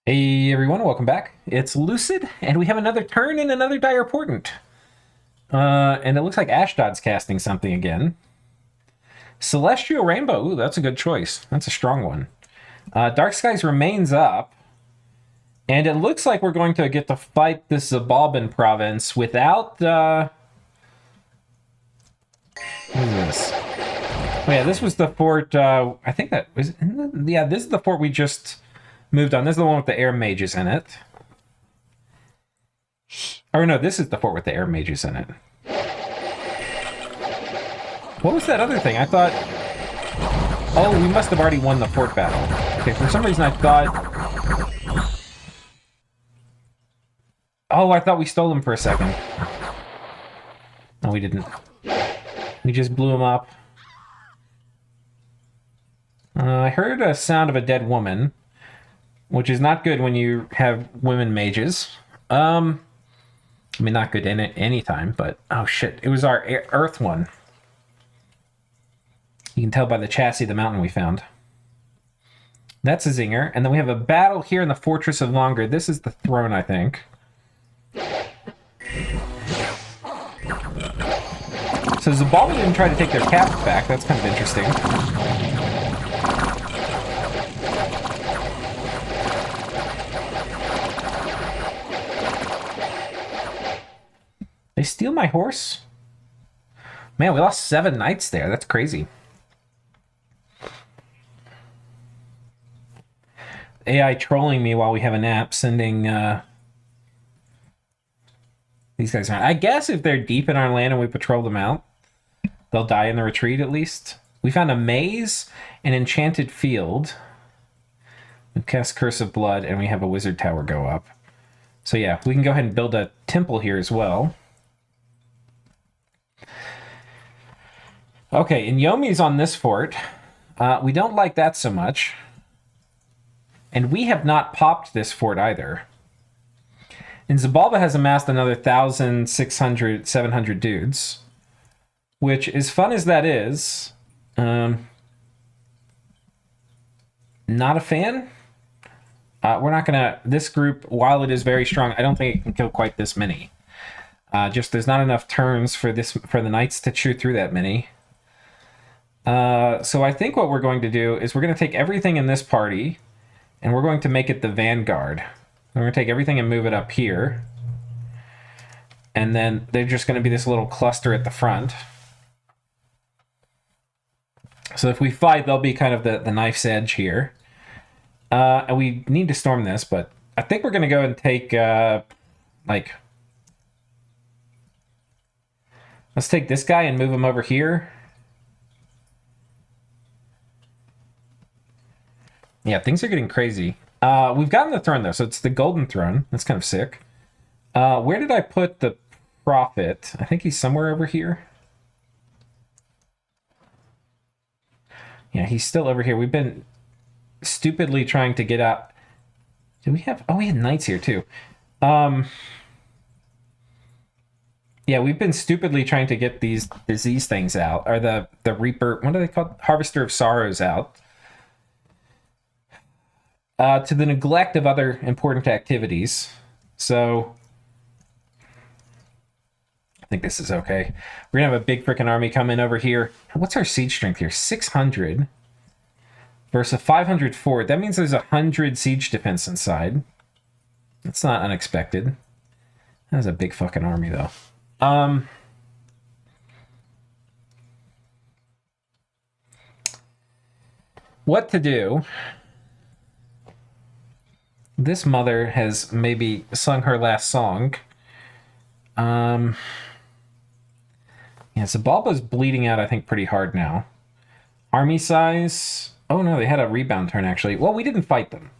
Hey everyone, welcome back. It's Lucid, and we have another turn in another dire portent. And it looks like Ashdod's casting something again. Celestial Rainbow, ooh, that's a good choice. That's a strong one. Dark Skies remains up, and it looks like we're going to get to fight this Xibalban province without, what is this? Oh yeah, this was the fort, I think that was, yeah, this is the fort we just moved on. This is the one with the air mages in it. Or no, this is the fort with the air mages in it. What was that other thing? I thought... Oh, we must have already won the fort battle. Okay, for some reason I thought... Oh, I thought we stole him for a second. No, we didn't. We just blew him up. I heard a sound of a dead woman, which is not good when you have women mages. I mean, not good in it any time, but... Oh, shit. It was our Earth one. You can tell by the chassis of the mountain we found. That's a zinger. And then we have a battle here in the Fortress of Longer. This is the throne, I think. So Xibalba didn't try to take their cap back. That's kind of interesting. They steal my horse? Man, we lost 7 knights there. That's crazy. AI trolling me while we have a nap, sending these guys around. I guess if they're deep in our land and we patrol them out, they'll die in the retreat at least. We found a maze, an enchanted field. We cast Curse of Blood, and we have a wizard tower go up. So yeah, we can go ahead and build a temple here as well. Okay, and Yomi's on this fort. We don't like that so much. And we have not popped this fort either. And Xibalba has amassed another 1,600, 700 dudes. Which, as fun as that is, not a fan. We're not gonna... This group, while it is very strong, I don't think it can kill quite this many. Just there's not enough turns for the knights to chew through that many. So I think what we're going to do is we're going to take everything in this party... And we're going to make it the vanguard. We're going to take everything and move it up here. And then they're just going to be this little cluster at the front. So if we fight, they'll be kind of the knife's edge here. And we need to storm this, but I think we're going to go and take, like... Let's take this guy and move him over here. Yeah, things are getting crazy. We've gotten the throne, though, so it's the golden throne. That's kind of sick. Where did I put the prophet? I think he's somewhere over here. Yeah, he's still over here. We've been stupidly trying to get out. Did we have... Oh, we had knights here, too. Yeah, we've been stupidly trying to get these disease things out. Or the Reaper... What are they called? Harvester of Sorrows out. To the neglect of other important activities. So, I think this is okay. We're going to have a big freaking army come in over here. What's our siege strength here? 600 versus a 500 fort. That means there's 100 siege defense inside. That's not unexpected. That's a big fucking army, though. What to do... This mother has maybe sung her last song. Yeah, Xibalba's bleeding out, I think, pretty hard now. Army size... Oh, no, they had a rebound turn, actually. Well, we didn't fight them.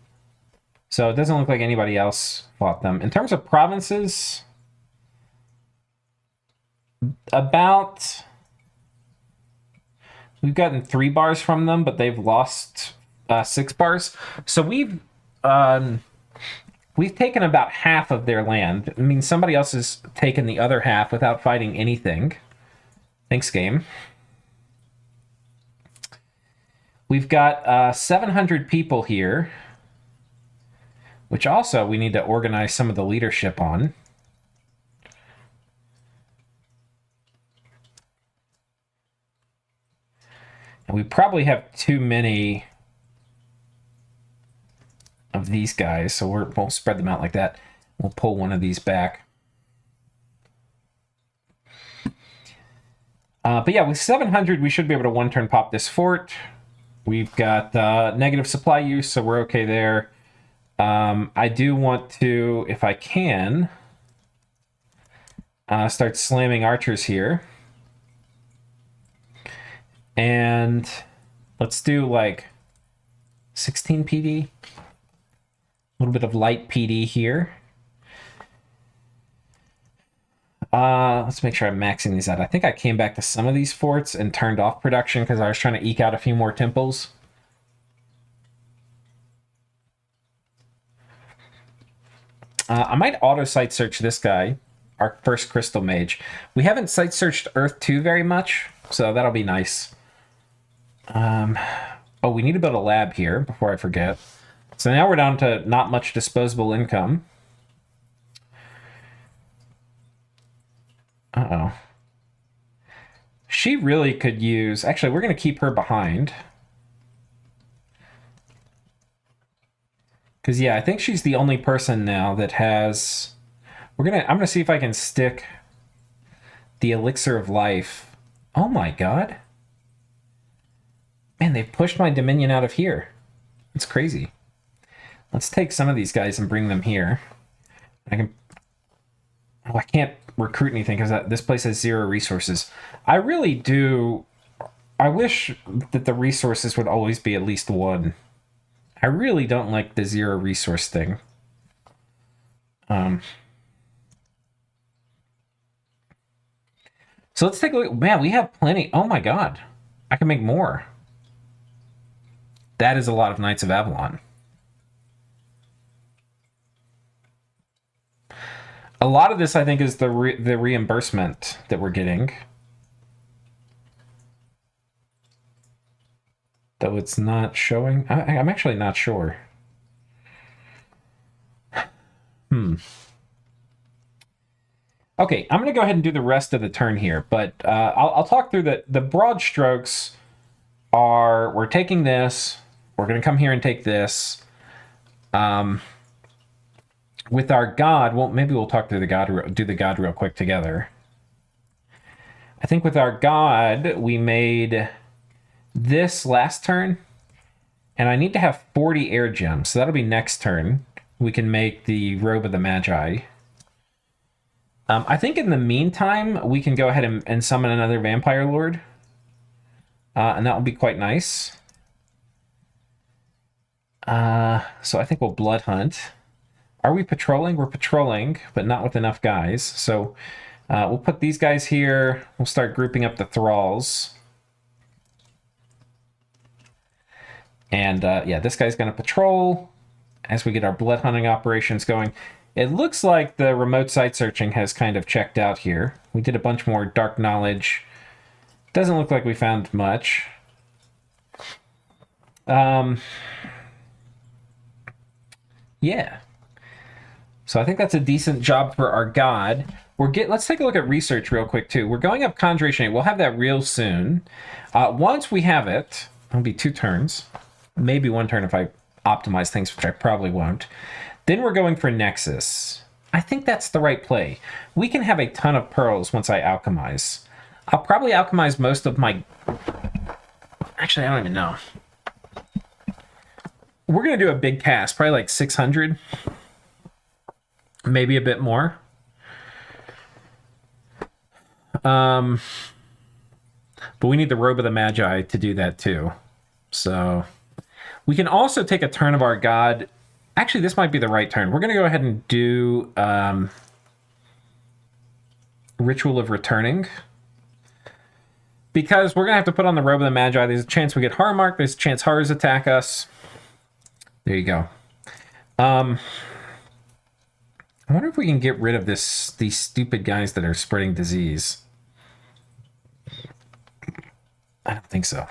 So it doesn't look like anybody else fought them. In terms of provinces... About... We've gotten 3 bars from them, but they've lost 6 bars. So we've taken about half of their land. I mean, somebody else has taken the other half without fighting anything. Thanks, game. We've got 700 people here. which also we need to organize some of the leadership on. And we probably have too many of these guys, so we'll spread them out like that. We'll pull one of these back. But yeah, with 700, we should be able to one-turn pop this fort. We've got negative supply use, so we're okay there. I do want to, if I can, start slamming archers here. And let's do like 16 PD. A little bit of light PD here. Let's make sure I'm maxing these out. I think I came back to some of these forts and turned off production because I was trying to eke out a few more temples. I might auto site search this guy, our first crystal mage. We haven't site searched Earth 2 very much, so that'll be nice. Oh, we need to build a lab here before I forget. So now we're down to not much disposable income. Uh-oh. She really could use... Actually, we're going to keep her behind. Because, yeah, I think she's the only person now that has... I'm going to see if I can stick the elixir of life. Oh, my God. Man, they've pushed my Dominion out of here. It's crazy. Let's take some of these guys and bring them here. I can't recruit anything because this place has 0 resources. I really do... I wish that the resources would always be at least 1. I really don't like the 0 resource thing. So let's take a look. Man, we have plenty. Oh my God. I can make more. That is a lot of Knights of Avalon. A lot of this, I think, is the reimbursement that we're getting. Though it's not showing. I'm actually not sure. Okay, I'm going to go ahead and do the rest of the turn here, but I'll talk through the broad strokes. We're taking this. We're going to come here and take this. With our god, well, maybe we'll talk through do the god real quick together. I think with our god, we made this last turn, and I need to have 40 air gems, so that'll be next turn. We can make the Robe of the Magi. I think in the meantime, we can go ahead and summon another Vampire Lord, and that will be quite nice. So I think we'll Blood Hunt. Are we patrolling? We're patrolling, but not with enough guys. So we'll put these guys here. We'll start grouping up the thralls. And yeah, this guy's going to patrol as we get our blood hunting operations going. It looks like the remote site searching has kind of checked out here. We did a bunch more dark knowledge. Doesn't look like we found much. Yeah. So I think that's a decent job for our god. Let's take a look at research real quick too. We're going up Conjuration 8. We'll have that real soon. Once we have it, it'll be 2 turns. Maybe 1 turn if I optimize things, which I probably won't. Then we're going for Nexus. I think that's the right play. We can have a ton of pearls once I alchemize. I'll probably alchemize most of my... Actually, I don't even know. We're going to do a big cast, probably like 600. Maybe a bit more. But we need the Robe of the Magi to do that too. So we can also take a turn of our god. Actually, this might be the right turn. We're going to go ahead and do Ritual of Returning. Because we're going to have to put on the Robe of the Magi. There's a chance we get Horror Mark. There's a chance horrors attack us. There you go. I wonder if we can get rid of these stupid guys that are spreading disease. I don't think so.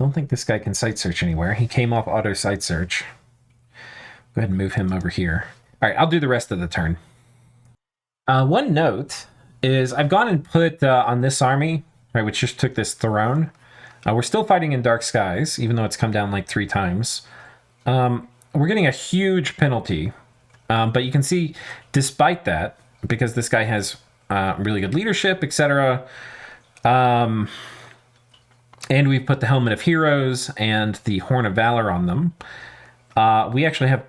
Don't think this guy can site search anywhere. He came off auto site search. Go ahead and move him over here. All right, I'll do the rest of the turn. One note is I've gone and put on this army, right, which just took this throne. We're still fighting in Dark Skies, even though it's come down like 3 times. We're getting a huge penalty. But you can see, despite that, because this guy has really good leadership, etc., and we've put the Helmet of Heroes and the Horn of Valor on them, we actually have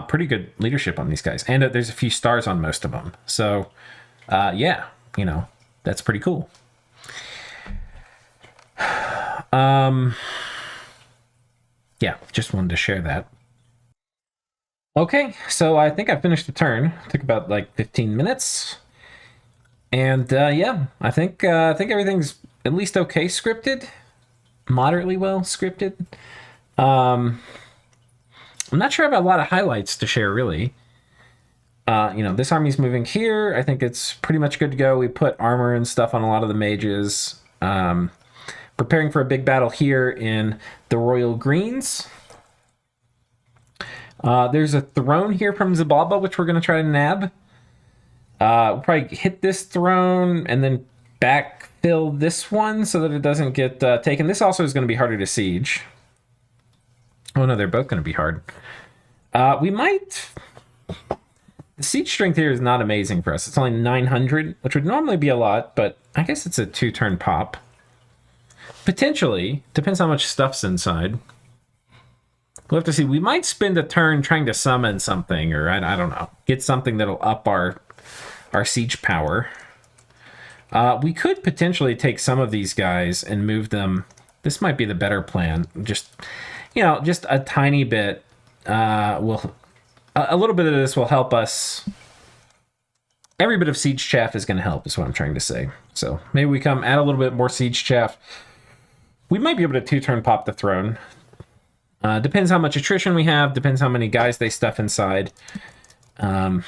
pretty good leadership on these guys. And there's a few stars on most of them. So, yeah, you know, that's pretty cool. Yeah, just wanted to share that. Okay, so I think I finished the turn. Took about like 15 minutes. And yeah, I think everything's at least okay scripted. Moderately well scripted. I'm not sure I have a lot of highlights to share, really. You know, this army's moving here. I think it's pretty much good to go. We put armor and stuff on a lot of the mages. Preparing for a big battle here in the Royal Greens. There's a throne here from Xibalba, which we're going to try to nab. We'll probably hit this throne and then backfill this one so that it doesn't get taken. This also is going to be harder to siege. Oh no, they're both going to be hard. We might... The siege strength here is not amazing for us. It's only 900, which would normally be a lot, but I guess it's a 2-turn pop. Potentially. Depends how much stuff's inside. We'll have to see. We might spend a turn trying to summon something, or I don't know. Get something that'll up our siege power. We could potentially take some of these guys and move them. This might be the better plan. Just, you know, just a tiny bit. A little bit of this will help us. Every bit of siege chaff is going to help, is what I'm trying to say. So maybe we come add a little bit more siege chaff. We might be able to 2-turn pop the throne. Depends how much attrition we have. Depends how many guys they stuff inside. But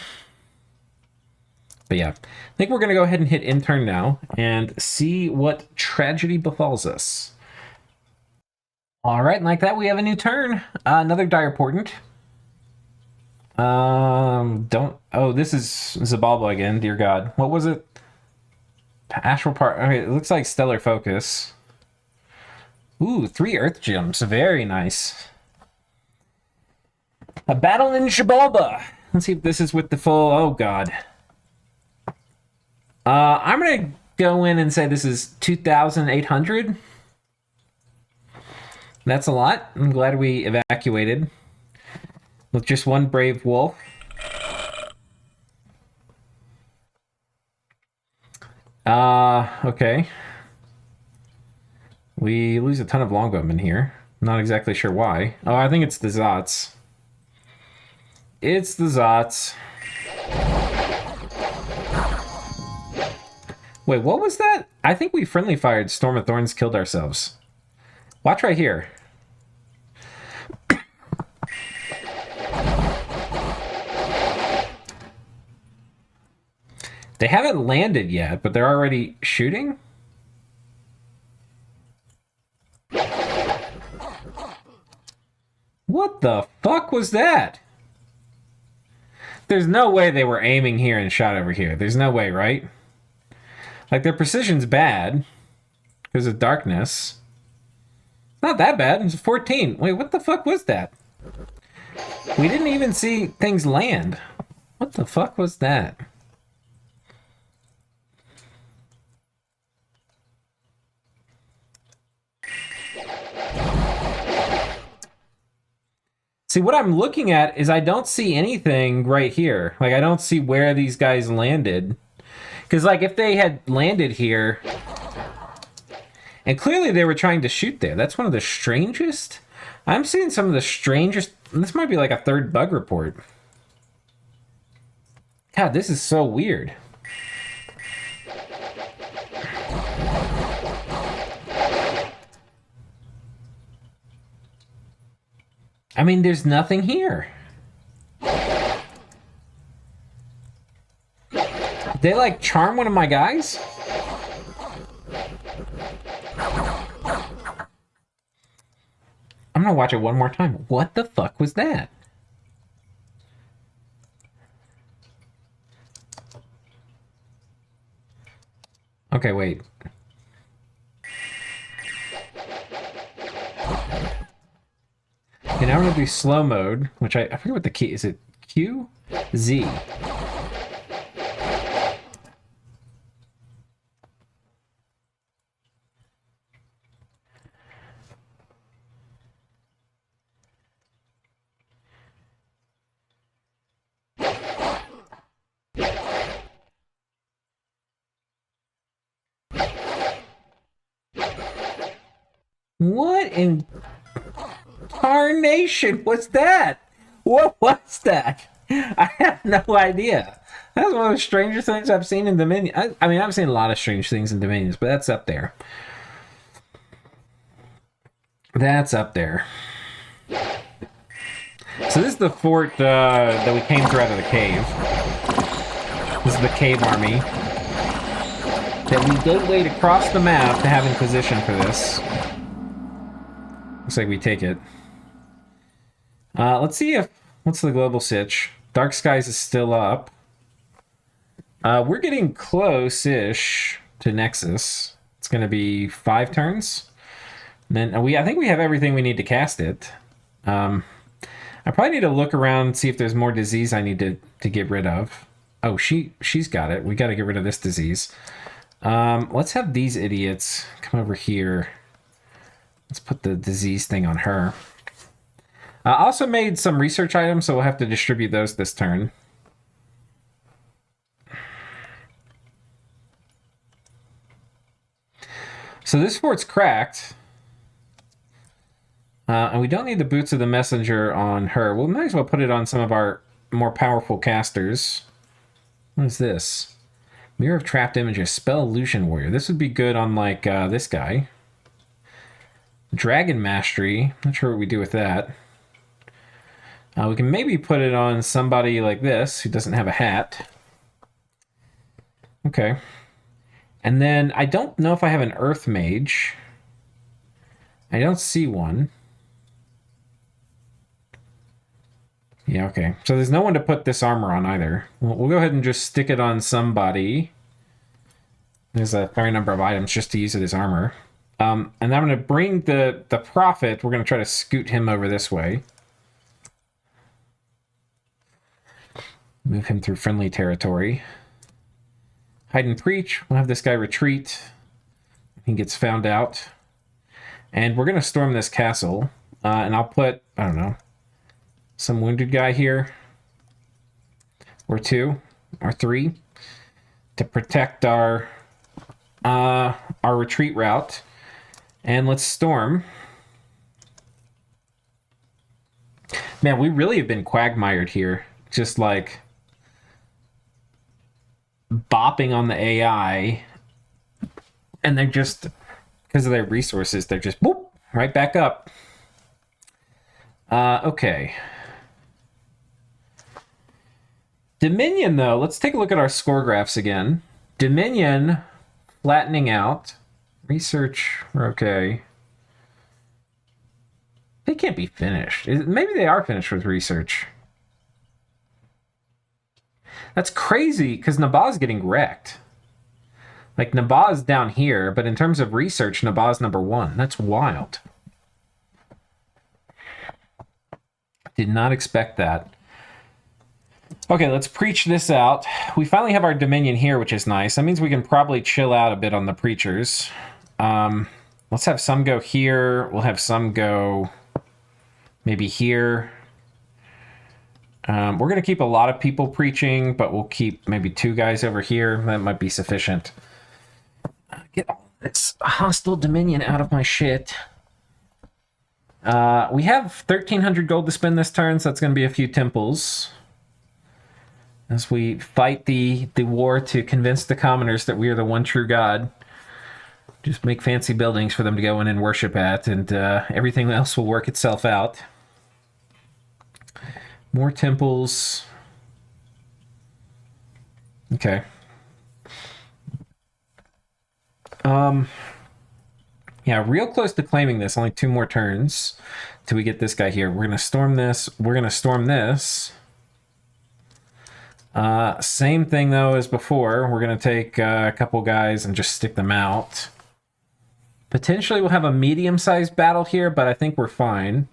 yeah, I think we're going to go ahead and hit in turn now and see what tragedy befalls us. All right, and like that, we have a new turn. Another dire portent. Oh, this is Xibalba again, dear God. What was it? Astral part. Okay, it looks like Stellar Focus. Ooh, 3 Earth Gems. Very nice. A battle in Xibalba. Let's see if this is with the full... Oh, God. I'm going to go in and say this is 2,800. That's a lot. I'm glad we evacuated. With just one brave wolf. Okay. We lose a ton of longbowmen here. Not exactly sure why. Oh, I think it's the Zots. It's the Zots. Wait, what was that? I think we friendly fired Storm of Thorns, killed ourselves. Watch right here. They haven't landed yet, but they're already shooting? What the fuck was that? There's no way they were aiming here and shot over here. There's no way, right? Like, their precision's bad because of darkness. Not that bad. It's 14. Wait, what the fuck was that? We didn't even see things land. What the fuck was that? See, what I'm looking at is I don't see anything right here. Like, I don't see where these guys landed. Because, like, if they had landed here... And clearly they were trying to shoot there. That's one of the strangest... I'm seeing some of the strangest... This might be like a third bug report. God, this is so weird. I mean, there's nothing here. Did they, like, charm one of my guys? I'm gonna watch it one more time. What the fuck was that? Okay, wait. Okay, now we're gonna do slow mode, which I forget what the key is. It Q? Z. What in tarnation was that? What was that? I have no idea. That's one of the strangest things I've seen in Dominion. I mean, I've seen a lot of strange things in Dominions, but that's up there. That's up there. So this is the fort that we came through out of the cave. This is the cave army. That we did wait across the map to have in position for this. Looks like we take it. Let's see if... What's the global sitch? Dark Skies is still up. We're getting close-ish to Nexus. It's going to be 5 turns. And then I think we have everything we need to cast it. I probably need to look around and see if there's more disease I need to get rid of. Oh, she's got it. We got to get rid of this disease. Let's have these idiots come over here. Let's put the disease thing on her. I also made some research items, so we'll have to distribute those this turn. So this fort's cracked. And we don't need the Boots of the Messenger on her. We might as well put it on some of our more powerful casters. What is this? Mirror of Trapped Images, Spell Illusion Warrior. This would be good on, like, this guy. Dragon Mastery. Not sure what we do with that. We can maybe put it on somebody like this, who doesn't have a hat. Okay. And then, I don't know if I have an Earth Mage. I don't see one. Yeah, okay. So there's no one to put this armor on either. We'll go ahead and just stick it on somebody. There's a fair number of items just to use it as armor. And I'm going to bring the Prophet. We're going to try to scoot him over this way. Move him through friendly territory. Hide and Preach. We'll have this guy retreat. He gets found out. And we're going to storm this castle. And I'll put, I don't know, some wounded guy here. Or 2. Or 3. To protect our retreat route. And let's storm. Man, we really have been quagmired here. Just like bopping on the AI. And they're just, because of their resources, they're just boop, right back up. Okay. Dominion, though, let's take a look at our score graphs again. Dominion flattening out. Research, we're okay. They can't be finished. Maybe they are finished with research. That's crazy, because Nabah's getting wrecked. Like, Nabah's down here, but in terms of research, Nabah's number 1. That's wild. Did not expect that. Okay, let's preach this out. We finally have our Dominion here, which is nice. That means we can probably chill out a bit on the preachers. Let's have some go here. We'll have some go maybe here. We're going to keep a lot of people preaching, but we'll keep maybe 2 guys over here. That might be sufficient. Get all this hostile Dominion out of my shit. We have 1,300 gold to spend this turn, so that's going to be a few temples. As we fight the war to convince the commoners that we are the one true God. Just make fancy buildings for them to go in and worship at, and everything else will work itself out. More temples. Okay. Yeah, real close to claiming this. Only 2 more turns till we get this guy here. We're going to storm this. We're going to storm this. Same thing, though, as before. We're going to take a couple guys and just stick them out. Potentially we'll have a medium-sized battle here, but I think we're fine.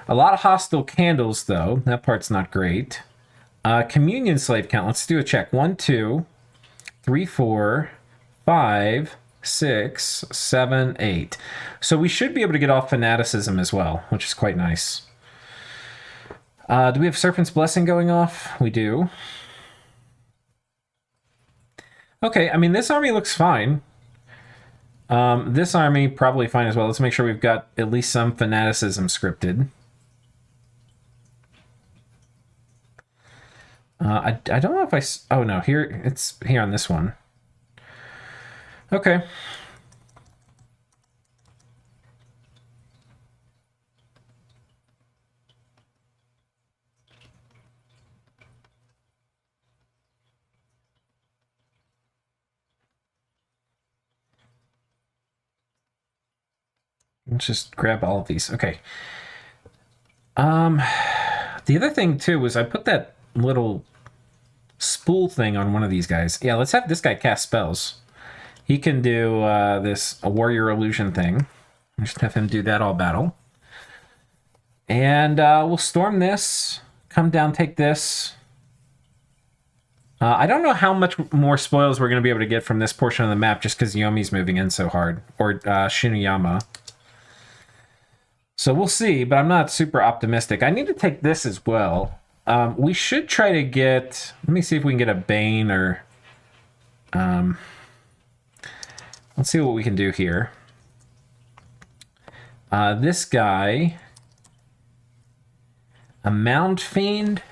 A lot of hostile candles, though. That part's not great. Communion slave count. Let's do a check. 1, 2, 3, 4, 5, 6, 7, 8. So we should be able to get off fanaticism as well, which is quite nice. Do we have Serpent's Blessing going off? We do. Okay, I mean, this army looks fine. This army probably fine as well. Let's make sure we've got at least some fanaticism scripted. I don't know if I... Oh, no, here, it's here on this one. Okay. Let's just grab all of these. Okay. The other thing, too, was I put that little spool thing on one of these guys. Yeah, let's have this guy cast spells. He can do a warrior illusion thing. Just have him do that all battle. And we'll storm this. Come down, take this. I don't know how much more spoils we're going to be able to get from this portion of the map just because Yomi's moving in so hard. Or Shinuyama. So we'll see, but I'm not super optimistic. I need to take this as well. We should try to get... Let me see if we can get a Bane or... let's see what we can do here. This guy... A Mound Fiend...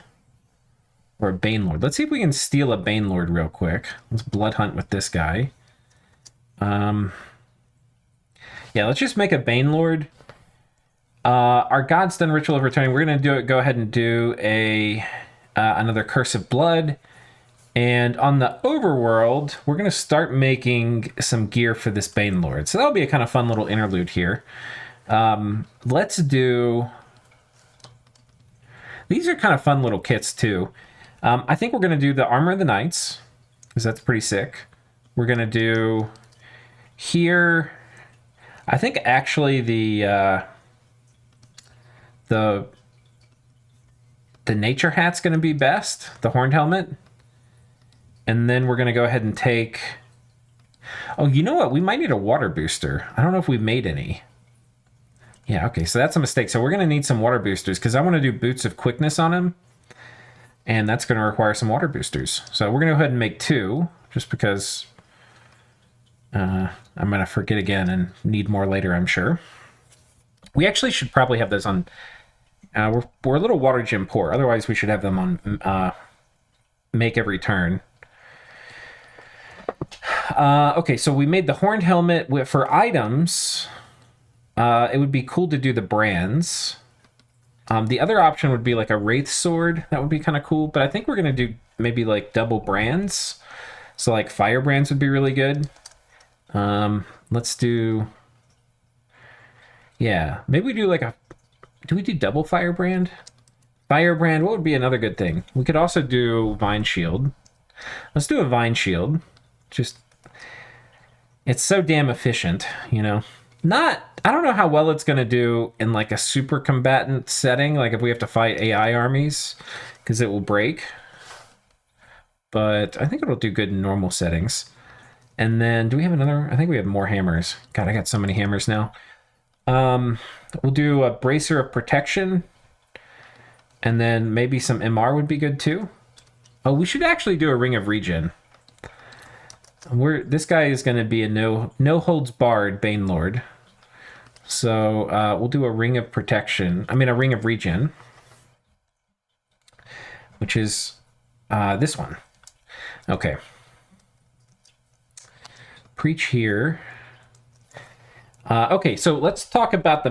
Or a Banelord. Let's see if we can steal a Banelord real quick. Let's blood hunt with this guy. Yeah, let's just make a Banelord. Our God's Done Ritual of Returning. We're going to go ahead and do another Curse of Blood. And on the overworld, we're going to start making some gear for this Banelord. So that'll be a kind of fun little interlude here. Let's do... These are kind of fun little kits, too. I think we're going to do the Armor of the Knights, because that's pretty sick. We're going to do here... I think actually the nature hat's going to be best, the horned helmet. And then we're going to go ahead and take... Oh, you know what? We might need a water booster. I don't know if we've made any. Yeah, okay, so that's a mistake. So we're going to need some water boosters because I want to do Boots of Quickness on him. And that's going to require some water boosters. So we're going to go ahead and make 2, just because I'm going to forget again and need more later, I'm sure. We actually should probably have those on... we're a little water gym poor. Otherwise, we should have them on make every turn. Okay, so we made the horned helmet. For items, it would be cool to do the brands. The other option would be like a Wraith Sword. That would be kind of cool. But I think we're going to do maybe like double brands. So like fire brands would be really good. Let's do... Yeah, maybe we do like a... Do we do double firebrand? Firebrand, what would be another good thing? We could also do Vine Shield. Let's do a Vine Shield. Just... It's so damn efficient, you know? I don't know how well it's going to do in like a super combatant setting, like if we have to fight AI armies, because it will break. But I think it'll do good in normal settings. And then, do we have another? I think we have more hammers. God, I got so many hammers now. We'll do a Bracer of Protection. And then maybe some MR would be good too. Oh, we should actually do a Ring of Regen. This guy is going to be a no holds barred Banelord. So we'll do a Ring of Protection. I mean, a Ring of Regen. Which is this one. Okay. Preach here. Okay, so let's talk about the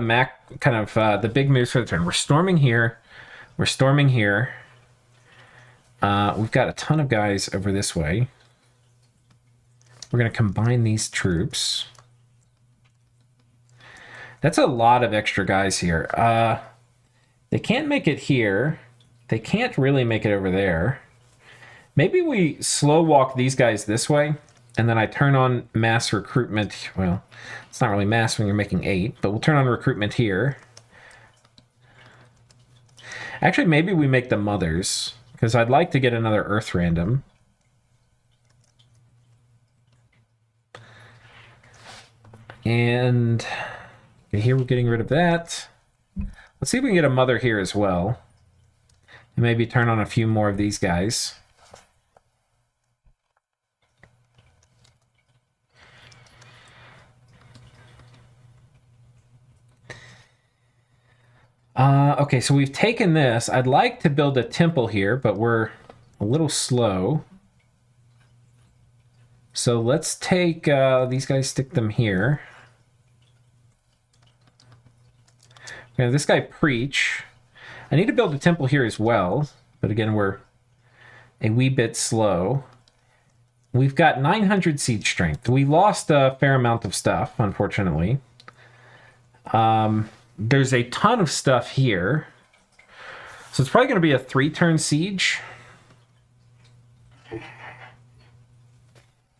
the big moves for the turn. We're storming here. We're storming here. We've got a ton of guys over this way. We're going to combine these troops. That's a lot of extra guys here. They can't make it here. They can't really make it over there. Maybe we slow walk these guys this way, and then I turn on mass recruitment. Well, it's not really mass when you're making 8, but we'll turn on recruitment here. Actually, maybe we make the mothers, because I'd like to get another Earth random. And here we're getting rid of that. Let's see if we can get a mother here as well. And maybe turn on a few more of these guys. Okay, so we've taken this. I'd like to build a temple here, but we're a little slow. So let's take these guys, stick them here. Okay, this guy preach. I need to build a temple here as well, but again, we're a wee bit slow. We've got 900 siege strength. We lost a fair amount of stuff, unfortunately. There's a ton of stuff here. So it's probably going to be a 3-turn siege.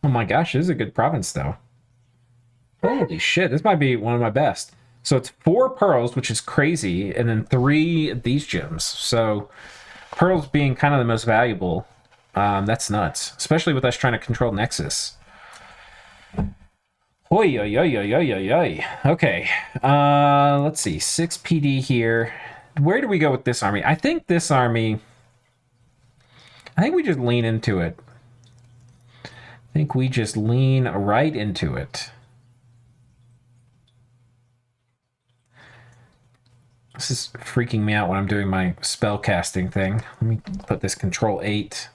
Oh my gosh, this is a good province, though. Holy shit, this might be one of my best. So it's 4 pearls, which is crazy, and then 3 of these gems. So pearls being kind of the most valuable, that's nuts. Especially with us trying to control Nexus. Oi, oi, oi, oi, oi, oi, oi. Okay, let's see, 6 PD here. Where do we go with this army? I think this army, I think we just lean into it. I think we just lean right into it. This is freaking me out when I'm doing my spell casting thing. Let me put this Control 8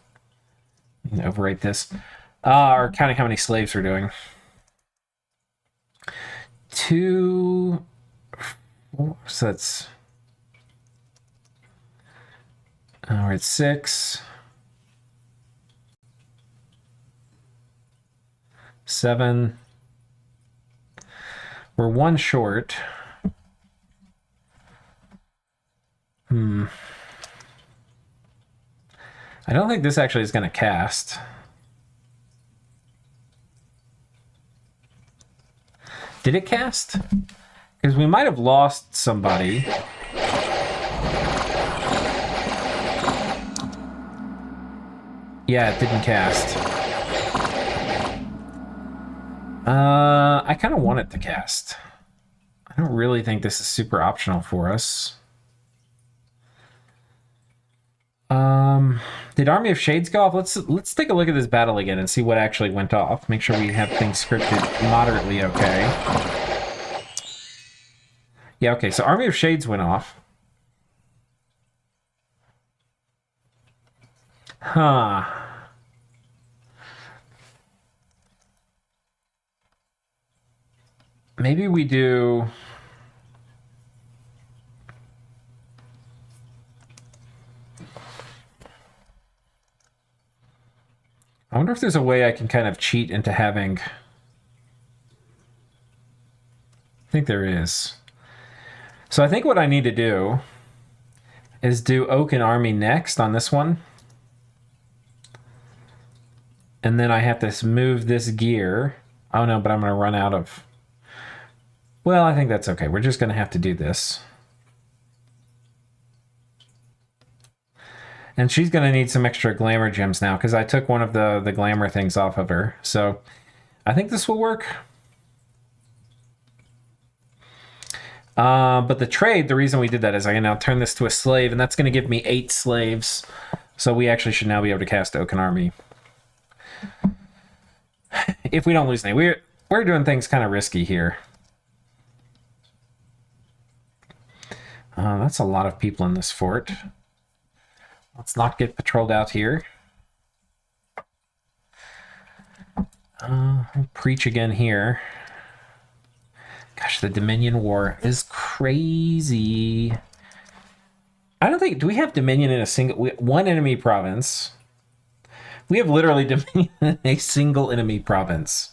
and overwrite this. Or counting how many slaves we're doing. 2, 4, so that's... we're at 6. 7. We're 1 short. I don't think this actually is going to cast. Did it cast? Because we might have lost somebody. Yeah, it didn't cast. I kind of want it to cast. I don't really think this is super optional for us. Did Army of Shades go off? Let's take a look at this battle again and see what actually went off. Make sure we have things scripted moderately okay. Yeah, okay, so Army of Shades went off. Huh. Maybe we do... I wonder if there's a way I can kind of cheat into having... I think there is. So I think what I need to do is do Oak and Army next on this one. And then I have to move this gear. Oh no, but I'm going to run out of... Well, I think that's okay. We're just going to have to do this. And she's going to need some extra glamour gems now because I took one of the glamour things off of her. So I think this will work. But the trade, the reason we did that is I can now turn this to a slave, and that's going to give me 8 slaves. So we actually should now be able to cast Oaken Army. If we don't lose any. We're doing things kind of risky here. That's a lot of people in this fort. Let's not get patrolled out here. Preach again here. Gosh, the Dominion War is crazy. I don't think... Do we have Dominion in a single... one enemy province. We have literally Dominion in a single enemy province.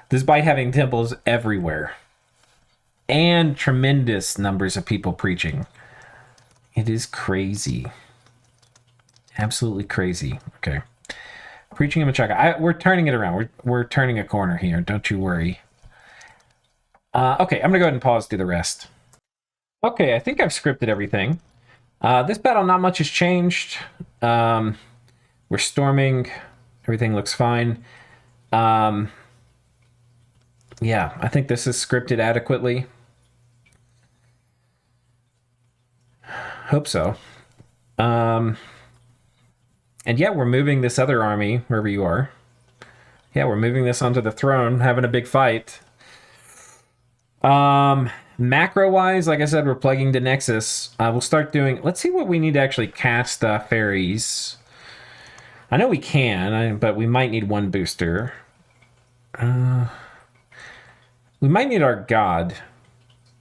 Despite having temples everywhere. and tremendous numbers of people preaching. It is crazy. Absolutely crazy. Okay. Preaching in Machaca. We're turning it around. We're turning a corner here. Don't you worry. Okay, I'm going to go ahead and pause, do the rest. Okay, I think I've scripted everything. This battle, not much has changed. We're storming. Everything looks fine. Yeah, I think this is scripted adequately. Hope so. And yeah, we're moving this other army, wherever you are. Yeah, we're moving this onto the throne, having a big fight. Macro-wise, like I said, we're plugging to Nexus. We'll start doing... Let's see what we need to actually cast fairies. I know we can, but we might need one booster. We might need our god.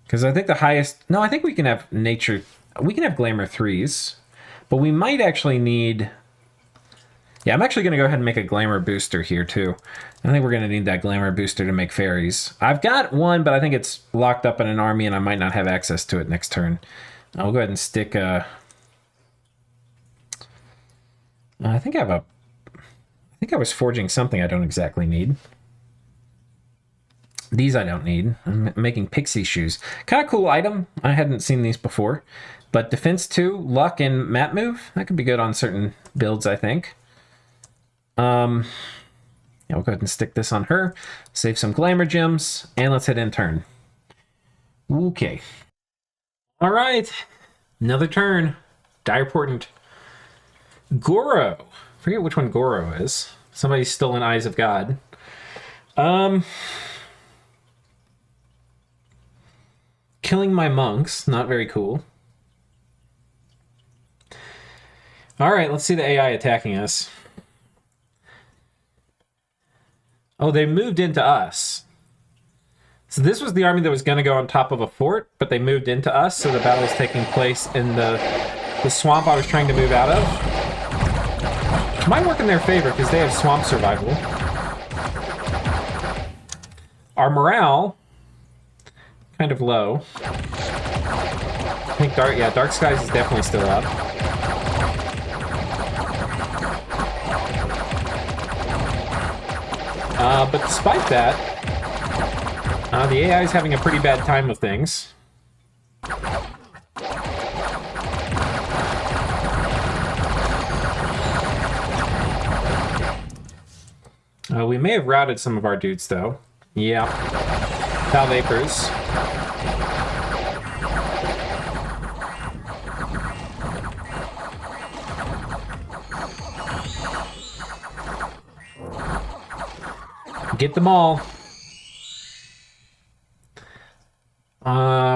Because I think the highest... No, I think we can have nature... We can have glamour 3s. But we might actually need... Yeah, I'm actually going to go ahead and make a glamour booster here, too. I think we're going to need that glamour booster to make fairies. I've got one, but I think it's locked up in an army, and I might not have access to it next turn. I'll go ahead and stick... I think I was forging something I don't exactly need. These I don't need. I'm making pixie shoes. Kind of cool item. I hadn't seen these before. But defense 2, luck, and map move. That could be good on certain builds, I think. Yeah, we'll go ahead and stick this on her. Save some glamour gems. And let's hit end turn. Okay. All right. Another turn. Dire Portent. Goro. Forget which one Goro is. Somebody's still in Eyes of God. Killing my monks. Not very cool. All right, let's see the AI attacking us. Oh, they moved into us. So this was the army that was going to go on top of a fort, but they moved into us, so the battle is taking place in the swamp I was trying to move out of. Which might work in their favor, because they have swamp survival. Our morale, kind of low. I think Dark Skies is definitely still up. But despite that, the AI is having a pretty bad time of things. We may have routed some of our dudes, though. Yeah. Foul Vapors. Get them all.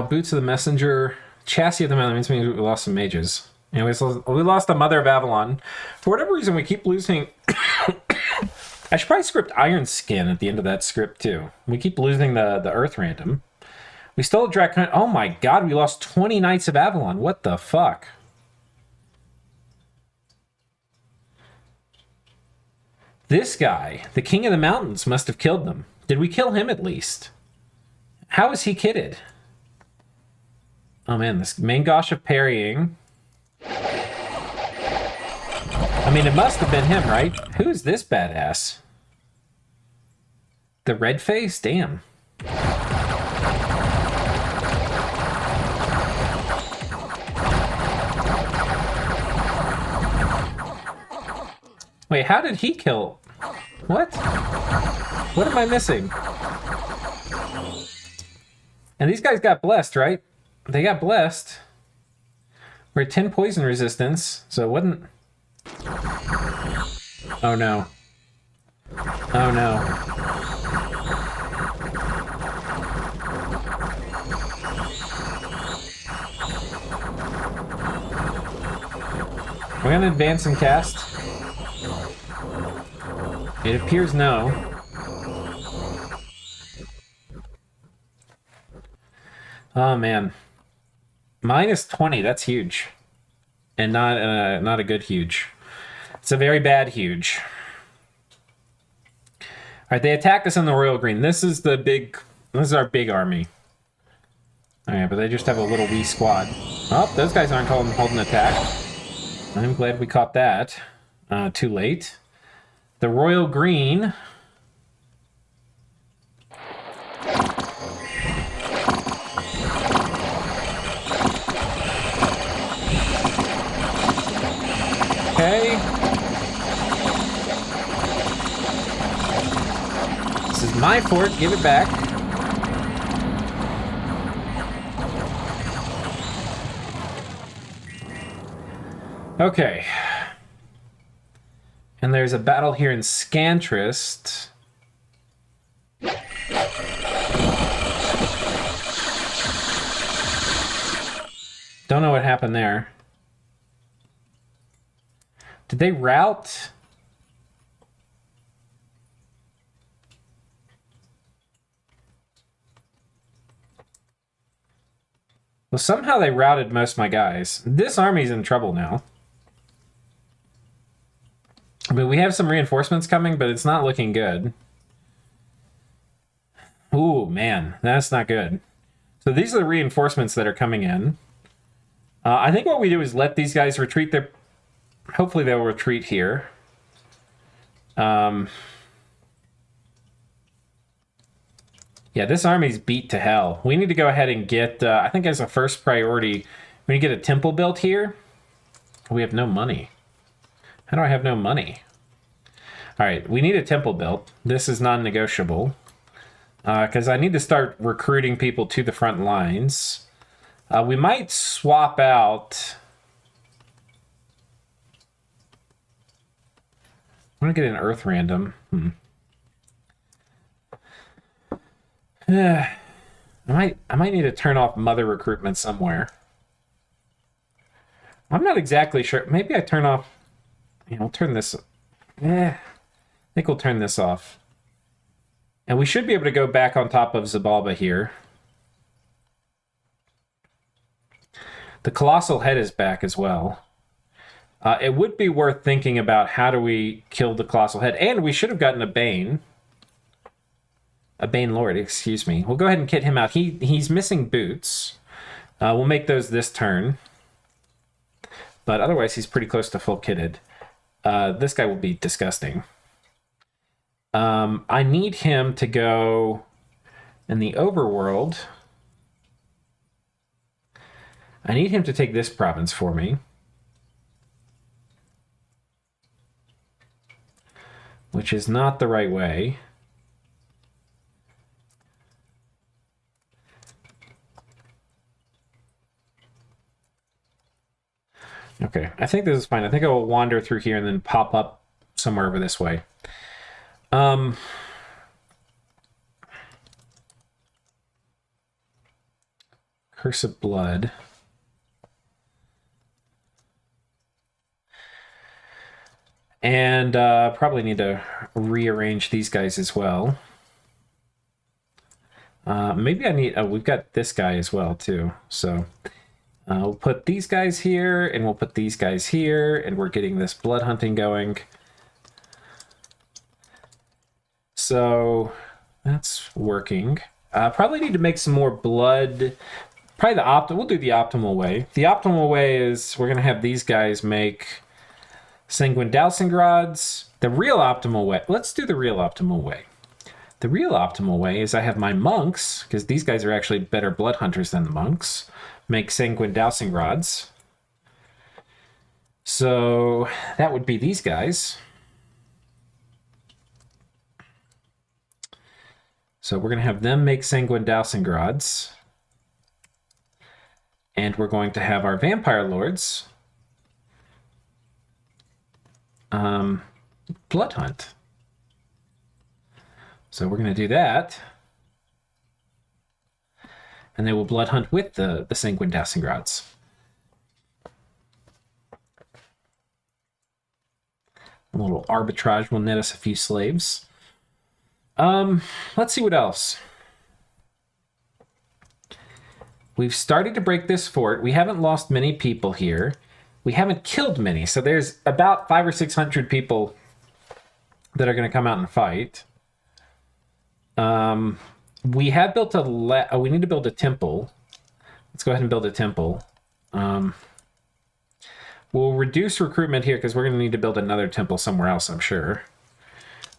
Boots of the Messenger. Chassis of the Mountain. That means we lost some mages. Anyways, we lost the Mother of Avalon. For whatever reason, we keep losing... I should probably script Iron Skin at the end of that script, too. We keep losing the Earth random. We stole a Dracon... Oh my god, we lost 20 Knights of Avalon. What the fuck? This guy, the King of the Mountains, must have killed them. Did we kill him at least? How is he kitted? Oh man, this main gosh of parrying. I mean, it must have been him, right? Who is this badass? The red face? Damn. Wait, how did he kill? What? What am I missing? And these guys got blessed, right? They got blessed. We're at 10 poison resistance, so it wouldn't... Oh no. Oh no. We're gonna advance and cast. It appears no. Oh man. Minus 20, that's huge. And not a good huge. It's a very bad huge. Alright, they attacked us in the Royal Green. This is our big army. Alright, but they just have a little wee squad. Oh, those guys aren't holding attack. I'm glad we caught that. Too late. The Royal Green. Okay. This is my fort. Give it back. Okay. And there's a battle here in Scantrist. Don't know what happened there. Did they rout? Well, somehow they routed most of my guys. This army's in trouble now. I mean, we have some reinforcements coming, but it's not looking good. Ooh, man, that's not good. So these are the reinforcements that are coming in. I think what we do is let these guys retreat. Hopefully they'll retreat here. Yeah, this army's beat to hell. We need to go ahead and get, I think as a first priority, we need to get a temple built here. We have no money. How do I have no money? All right, we need a temple built. This is non-negotiable. Because I need to start recruiting people to the front lines. We might swap out... I'm going to get an Earth random. I might need to turn off mother recruitment somewhere. I'm not exactly sure. Maybe I turn off... I'll turn this... I think we'll turn this off. And we should be able to go back on top of Xibalba here. The Colossal Head is back as well. It would be worth thinking about how do we kill the Colossal Head. And we should have gotten a Bane. A Bane Lord, excuse me. We'll go ahead and kit him out. He's missing boots. We'll make those this turn. But otherwise, he's pretty close to full kitted. This guy will be disgusting. I need him to go in the overworld. I need him to take this province for me. Which is not the right way. Okay, I think this is fine. I think I will wander through here and then pop up somewhere over this way. Curse of Blood. And probably need to rearrange these guys as well. Maybe I need... Oh, we've got this guy as well, too. So we'll put these guys here, and we'll put these guys here, and we're getting this blood hunting going. So that's working. Probably need to make some more blood. Probably we'll do the optimal way. The optimal way is we're going to have these guys make Sanguine Dowsing Rods. The real optimal way, let's do the real optimal way. The real optimal way is I have my monks, because these guys are actually better blood hunters than the monks, make Sanguine Dowsing Rods. So that would be these guys. So we're going to have them make Sanguine Dowsing Rods. And we're going to have our Vampire Lords blood hunt. So we're going to do that. And they will blood hunt with the Sanguine Dowsing Rods. A little arbitrage will net us a few slaves. Let's see what else. We've started to break this fort. We haven't lost many people here. We haven't killed many, so there's about 500 or 600 people that are going to come out and fight. We have built we need to build a temple. Let's go ahead and build a temple. We'll reduce recruitment here because we're going to need to build another temple somewhere else, I'm sure.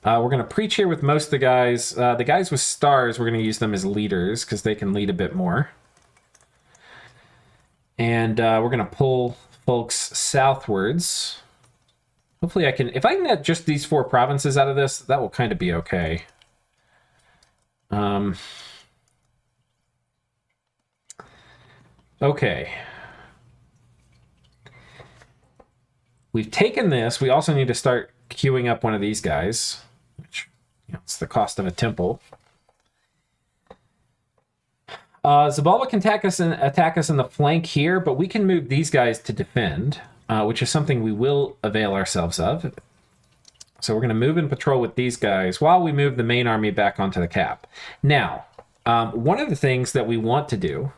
We're going to preach here with most of the guys. The guys with stars, we're going to use them as leaders because they can lead a bit more. And we're going to pull folks southwards. Hopefully I can... If I can get just these 4 provinces out of this, that will kind of be okay. Okay. We've taken this. We also need to start queuing up one of these guys, which, you know, it's the cost of a temple. Xibalba can attack us in the flank here, but we can move these guys to defend, which is something we will avail ourselves of. So we're going to move and patrol with these guys while we move the main army back onto the cap. Now, one of the things that we want to do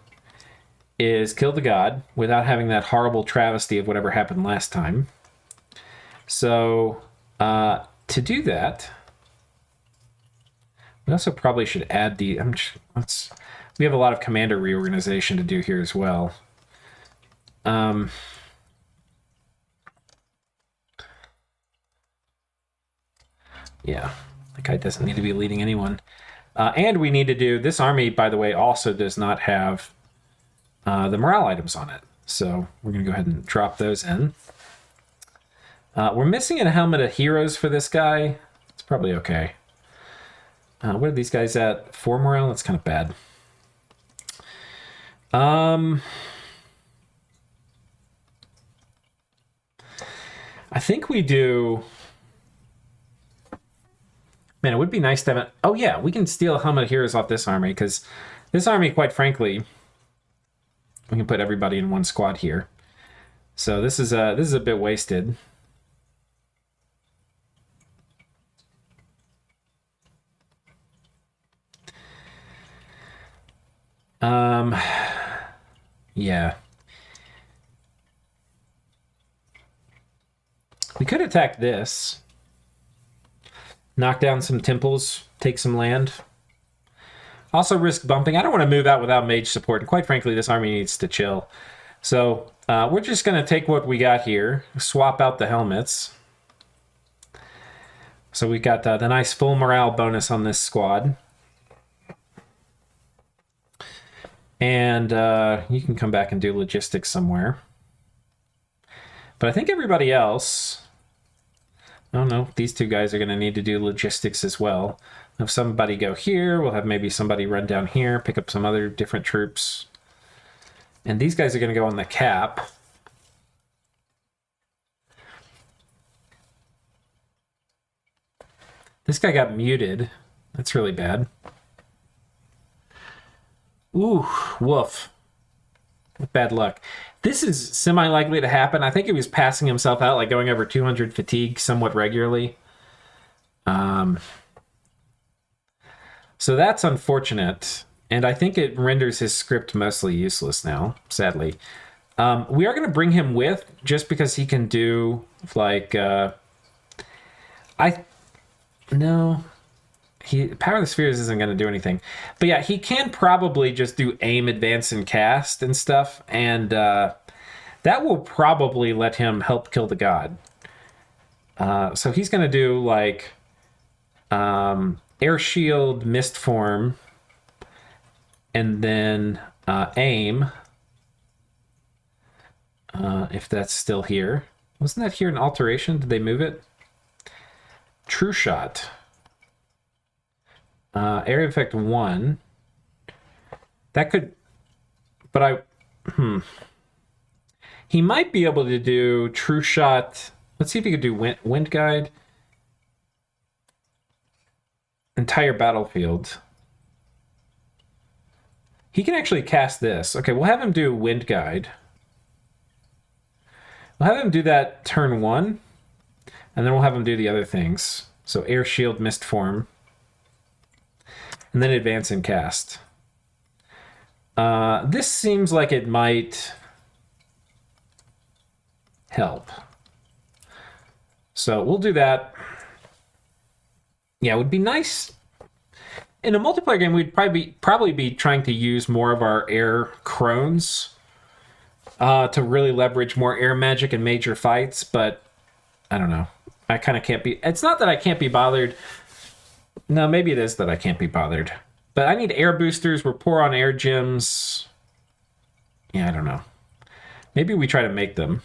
is kill the god without having that horrible travesty of whatever happened last time. So, to do that, we also probably should add the... we have a lot of commander reorganization to do here as well. Yeah, the guy doesn't need to be leading anyone. And we need to do... This army, by the way, also does not have the morale items on it. So we're going to go ahead and drop those in. We're missing a helmet of heroes for this guy. It's probably okay. What are these guys at? 4 morale? That's kind of bad. I think we do... Man, it would be nice to have... Oh yeah, we can steal a helmet of heroes off this army, because this army, quite frankly, we can put everybody in one squad here. So this is a bit wasted. Yeah. We could attack this. Knock down some temples, take some land. Also risk bumping. I don't want to move out without mage support. And quite frankly, this army needs to chill. So we're just going to take what we got here, swap out the helmets. So we got the nice full morale bonus on this squad. And you can come back and do logistics somewhere. But I think everybody else... Oh no, these 2 guys are going to need to do logistics as well. If somebody go here, we'll have maybe somebody run down here, pick up some other different troops. And these guys are going to go on the cap. This guy got muted. That's really bad. Ooh, woof. Bad luck. This is semi-likely to happen. I think he was passing himself out, like going over 200 fatigue somewhat regularly. So that's unfortunate. And I think it renders his script mostly useless now, sadly. We are going to bring him with, just because he can do, like... No... Power of the Spheres isn't going to do anything. But yeah, he can probably just do aim, advance, and cast and stuff. And that will probably let him help kill the god. So he's going to do like air shield, mist form, and then aim. If that's still here. Wasn't that here in alteration? Did they move it? True shot. Area effect 1. That could... But he might be able to do true shot. Let's see if he could do wind guide. Entire battlefield. He can actually cast this. Okay, we'll have him do wind guide. We'll have him do that turn 1. And then we'll have him do the other things. So air shield, mist form. And then advance and cast. This seems like it might help. So we'll do that. Yeah, it would be nice. in a multiplayer game, we'd probably be trying to use more of our air crones to really leverage more air magic in major fights, but I don't know. I kind of can't be... It's not that I can't be bothered. No, maybe it is that I can't be bothered. But I need air boosters. We're poor on air gems. Yeah, I don't know. Maybe we try to make them.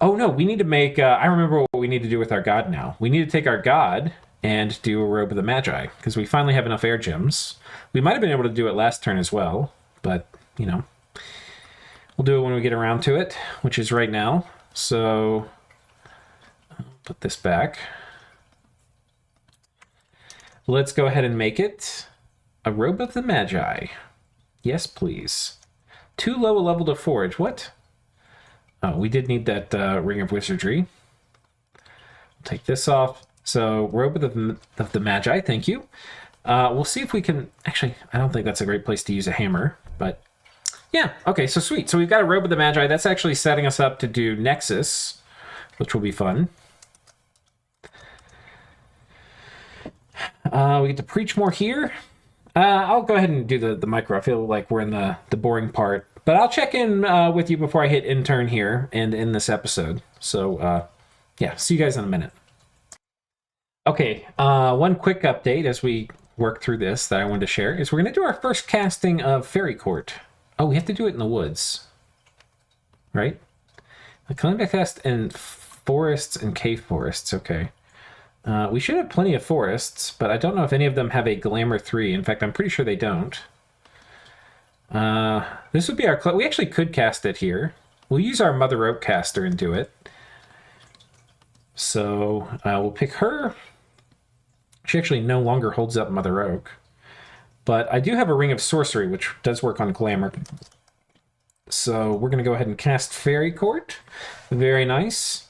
Oh, no, we need to make... I remember what we need to do with our god now. We need to take our god and do a Robe of the Magi, because we finally have enough air gems. We might have been able to do it last turn as well, but, you know, we'll do it when we get around to it, which is right now. So, I'll put this back. Let's go ahead and make it a Robe of the Magi. Yes, please. Too low a level to forge. What? Oh, we did need that Ring of Wizardry. Take this off. So, Robe of the Magi, thank you. We'll see if we can... Actually, I don't think that's a great place to use a hammer, but... Yeah, okay, so sweet. So we've got a Robe of the Magi. That's actually setting us up to do Nexus, which will be fun. We get to preach more here. I'll go ahead and do the micro. I feel like we're in the boring part. But I'll check in with you before I hit intern here and in this episode. So, yeah, see you guys in a minute. Okay, one quick update as we work through this that I wanted to share is we're going to do our first casting of Fairy Court. Oh, we have to do it in the woods, right? The Climate Fest in forests and cave forests, okay. We should have plenty of forests, but I don't know if any of them have a Glamour 3. In fact, I'm pretty sure they don't. This would be our... We actually could cast it here. We'll use our Mother Oak caster and do it. So we'll pick her. She actually no longer holds up Mother Oak. But I do have a Ring of Sorcery, which does work on Glamour. So we're going to go ahead and cast Fairy Court. Very nice.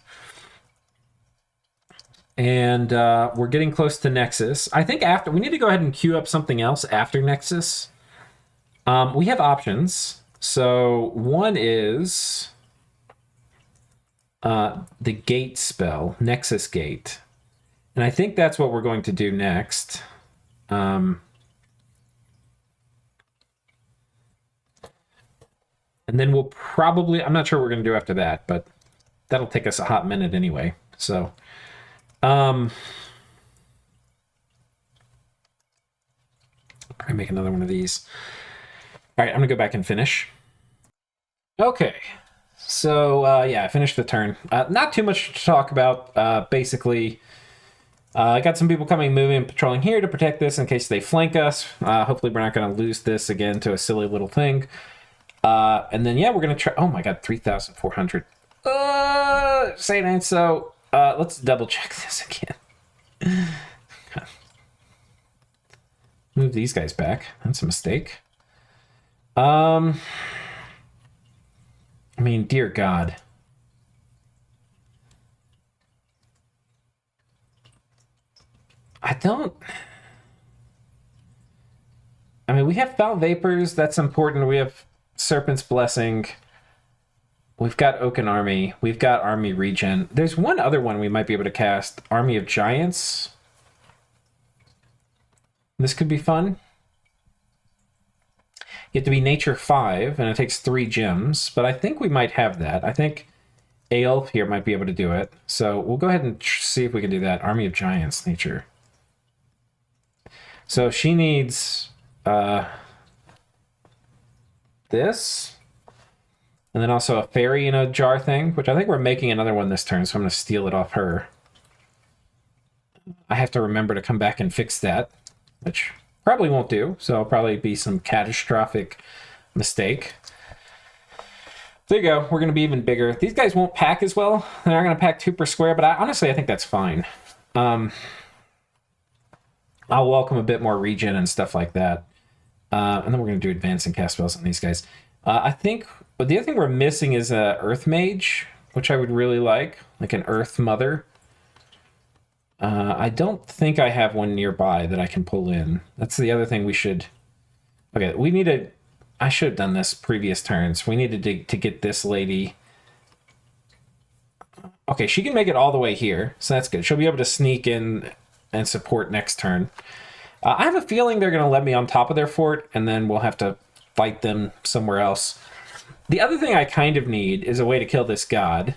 And we're getting close to Nexus. I think after... We need to go ahead and queue up something else after Nexus. We have options. So one is the Gate spell, Nexus Gate. And I think that's what we're going to do next. And then we'll probably... I'm not sure what we're going to do after that, but that'll take us a hot minute anyway. So... probably make another one of these. All right, I'm going to go back and finish. Okay. So, yeah, I finished the turn. Not too much to talk about. Basically, I got some people coming, moving, and patrolling here to protect this in case they flank us. Hopefully we're not going to lose this again to a silly little thing. And then, yeah, we're going to try... Oh, my God, 3,400. So, let's double-check this again. Move these guys back. That's a mistake. I mean, dear God. I mean, we have Foul Vapors. That's important. We have Serpent's Blessing. We've got Oaken Army. We've got Army Regen. There's one other one we might be able to cast. Army of Giants. This could be fun. You have to be Nature 5, and it takes 3 gems. But I think we might have that. I think Aelf here might be able to do it. So we'll go ahead and see if we can do that. Army of Giants, Nature. So she needs this. And then also a fairy in a jar thing, which I think we're making another one this turn, so I'm going to steal it off her. I have to remember to come back and fix that, which probably won't do, so it'll probably be some catastrophic mistake. There you go. We're going to be even bigger. These guys won't pack as well. They're not going to pack 2 per square, but honestly, I think that's fine. I'll welcome a bit more regen and stuff like that. And then we're going to do advance and cast spells on these guys. I think the other thing we're missing is a Earth Mage, which I would really like an Earth Mother. I don't think I have one nearby that I can pull in. That's the other thing we should... Okay, we need to... I should have done this previous turns. We needed to get this lady... Okay, she can make it all the way here, so that's good. She'll be able to sneak in and support next turn. I have a feeling they're going to let me on top of their fort, and then we'll have to fight them somewhere else. The other thing I kind of need is a way to kill this god.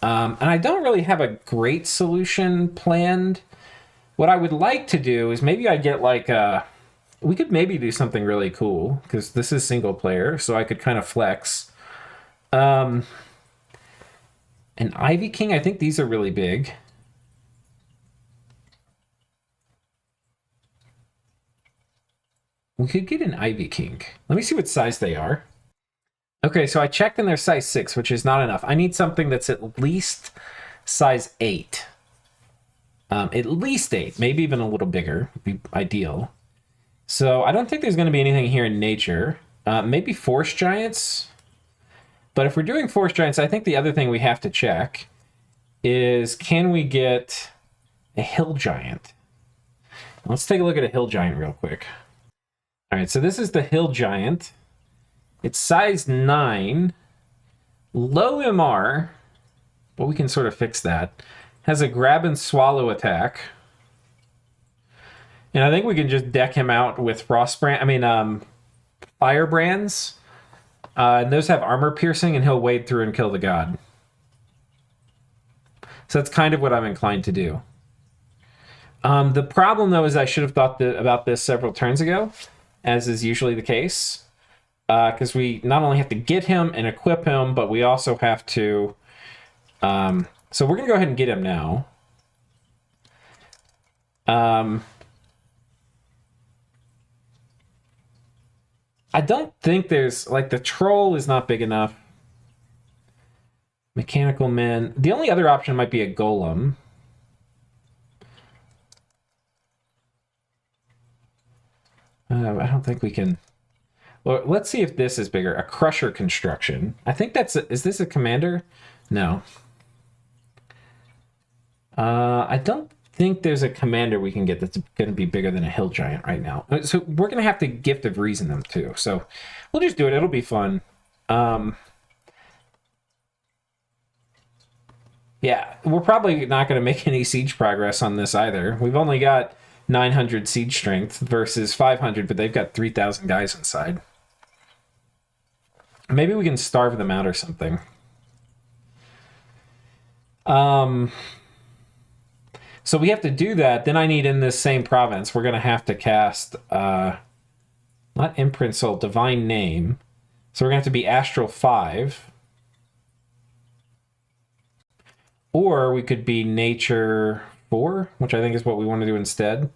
And I don't really have a great solution planned. What I would like to do is maybe I get like a... We could maybe do something really cool, because this is single player, so I could kind of flex. An Ivy King, I think these are really big. We could get an Ivy King. Let me see what size they are. Okay, so I checked and they're size 6, which is not enough. I need something that's at least size 8. At least 8, maybe even a little bigger would be ideal. So I don't think there's going to be anything here in nature. Maybe Force Giants. But if we're doing Force Giants, I think the other thing we have to check is, can we get a Hill Giant? Let's take a look at a Hill Giant real quick. All right, so this is the Hill Giant. It's size 9, low MR, but we can sort of fix that. Has a grab and swallow attack. And I think we can just deck him out with Firebrands. And those have armor piercing, and he'll wade through and kill the god. So that's kind of what I'm inclined to do. The problem, though, is I should have thought about this several turns ago, as is usually the case. Because we not only have to get him and equip him, but we also have to... so we're going to go ahead and get him now. I don't think there's... Like, the troll is not big enough. Mechanical men. The only other option might be a golem. I don't think we can... Well, let's see if this is bigger. A Crusher Construction. I think that's... Is this a commander? No. I don't think there's a commander we can get that's going to be bigger than a Hill Giant right now. So we're going to have to Gift of Reason them too. So we'll just do it. It'll be fun. Yeah, we're probably not going to make any siege progress on this either. We've only got 900 siege strength versus 500, but they've got 3,000 guys inside. Maybe we can starve them out or something. So we have to do that. Then I need, in this same province, we're going to have to cast, not Imprint Soul, Divine Name. So we're going to have to be Astral 5. Or we could be Nature 4, which I think is what we want to do instead.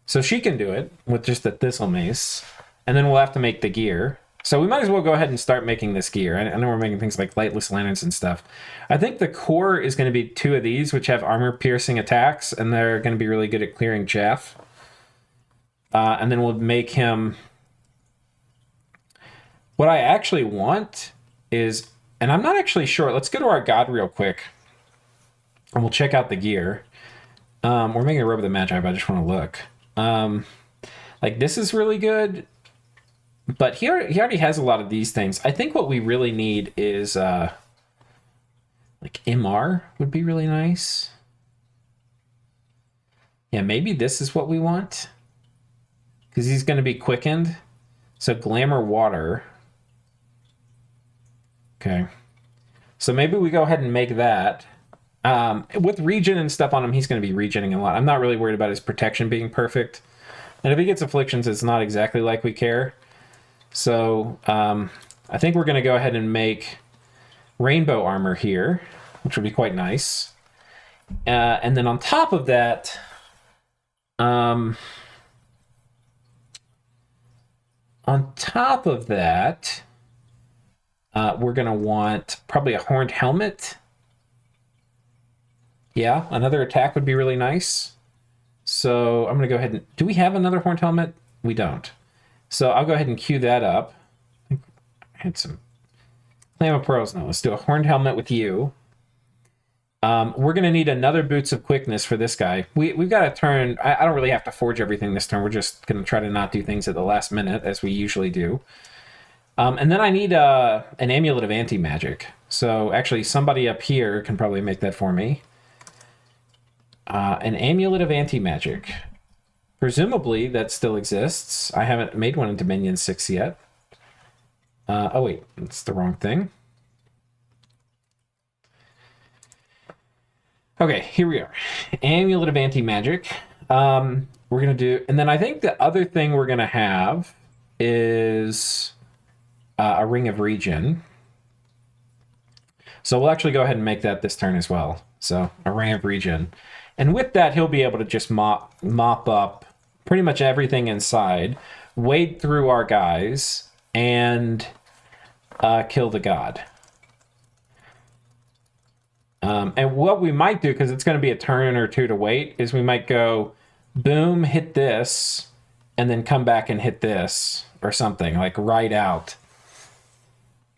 So she can do it with just the Thistle Mace. And then we'll have to make the gear. So we might as well go ahead and start making this gear. I know we're making things like Lightless Lanterns and stuff. I think the core is going to be 2 of these, which have armor-piercing attacks, and they're going to be really good at clearing chaff. And then we'll make him... What I actually want is... And I'm not actually sure. Let's go to our god real quick. And we'll check out the gear. We're making a Robe of the Magi, but I just want to look. Like, this is really good. But he already has a lot of these things. I think what we really need is, like, MR would be really nice. Yeah, maybe this is what we want. Because he's going to be quickened. So Glamour Water. Okay. So maybe we go ahead and make that. With regen and stuff on him, he's going to be regenning a lot. I'm not really worried about his protection being perfect. And if he gets afflictions, it's not exactly like we care. So I think we're going to go ahead and make rainbow armor here, which would be quite nice. And then on top of that, we're going to want probably a horned helmet. Yeah, another attack would be really nice. So I'm going to go ahead and... Do we have another horned helmet? We don't. So I'll go ahead and queue that up. I had some Clam of Pearls. No, let's do a horned helmet with you. We're going to need another Boots of Quickness for this guy. We've got to turn... I don't really have to forge everything this turn. We're just going to try to not do things at the last minute, as we usually do. And then I need an Amulet of Anti-Magic. So actually, somebody up here can probably make that for me. An Amulet of Anti-Magic. Presumably that still exists. I haven't made one into Minion 6 yet. Oh wait, that's the wrong thing. Okay, here we are. Amulet of Anti-Magic. We're going to do... And then I think the other thing we're going to have is a Ring of Regen. So we'll actually go ahead and make that this turn as well. So a Ring of Regen. And with that, he'll be able to just mop up pretty much everything inside, wade through our guys, and kill the god. And what we might do, because it's going to be a turn or two to wait, is we might go, boom, hit this, and then come back and hit this, or something, like right out.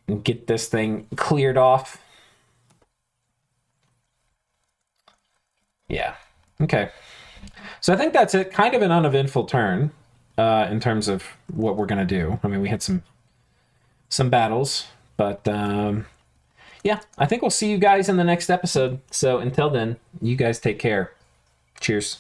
And get this thing cleared off. Yeah. Okay. So I think that's it. Kind of an uneventful turn in terms of what we're going to do. I mean, we had some battles, but yeah, I think we'll see you guys in the next episode. So until then, you guys take care. Cheers.